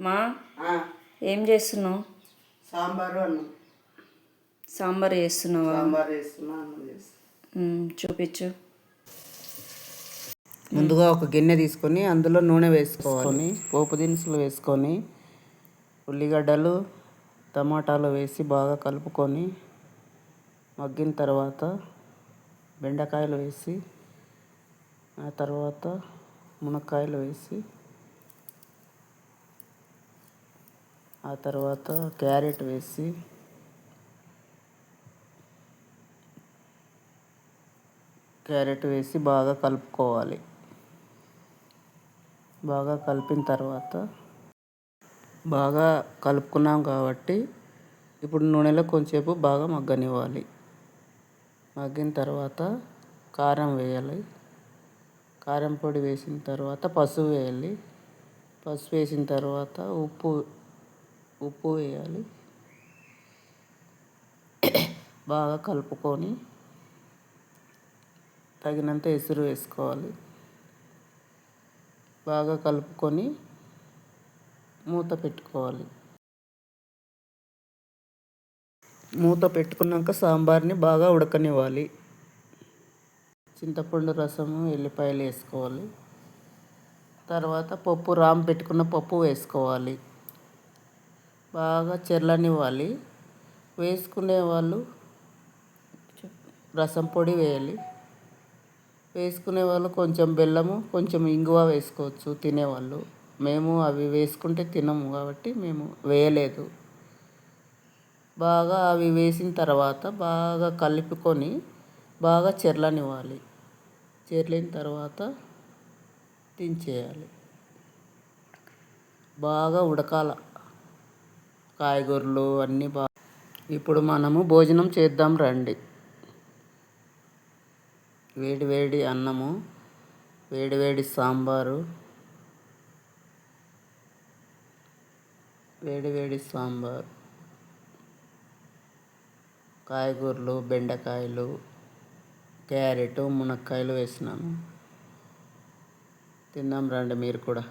మా ఏం చేస్తున్నావు? సాంబారు అన్నం. సాంబార్ చేస్తున్నావా? సాంబార్ చేస్తున్నా, అన్నం చేస్తున్నా. చూపించు. ముందుగా ఒక గిన్నె తీసుకొని అందులో నూనె వేసుకొని పోపు దినుసులు వేసుకొని ఉల్లిగడ్డలు టమాటాలు వేసి బాగా కలుపుకొని మగ్గిన తర్వాత బెండకాయలు వేసి ఆ తర్వాత మునక్కాయలు వేసి ఆ తర్వాత క్యారెట్ వేసి బాగా కలుపుకోవాలి. బాగా కలిపిన తర్వాత బాగా కలుపుకున్నాం కాబట్టి ఇప్పుడు నూనెలో కొంచెంసేపు బాగా మగ్గనివ్వాలి. మగ్గిన తర్వాత కారం వేయాలి. కారం పొడి వేసిన తర్వాత పసుపు వేయాలి. పసుపు వేసిన తర్వాత ఉప్పు వేయాలి. బాగా కలుపుకొని తగినంత ఎసురు వేసుకోవాలి. బాగా కలుపుకొని మూత పెట్టుకోవాలి. మూత పెట్టుకున్నాక సాంబార్ని బాగా ఉడకనివ్వాలి. చింతపండు రసము, ఎల్లిపాయలు వేసుకోవాలి. తర్వాత రామ్ పెట్టుకున్న పప్పు వేసుకోవాలి. బాగా చెర్లనివ్వాలి. వేసుకునే వాళ్ళు రసం పొడి వేయాలి. వేసుకునే వాళ్ళు కొంచెం బెల్లము, కొంచెం ఇంగువ వేసుకోవచ్చు తినేవాళ్ళు. మేము అవి వేసుకుంటే తినము కాబట్టి మేము వేయలేదు. బాగా అవి వేసిన తర్వాత బాగా కలుపుకొని బాగా చెర్లనివ్వాలి. చెర్లిన తర్వాత దించేయాలి. బాగా ఉడకాల కాయగూరలు అన్నీ బాగా. ఇప్పుడు మనము భోజనం చేద్దాం రండి. వేడి వేడి అన్నము, వేడి వేడి సాంబారు, కాయగూరలు, బెండకాయలు, క్యారెట్, మునక్కాయలు వేసినాను. తిందాం రండి మీరు కూడా.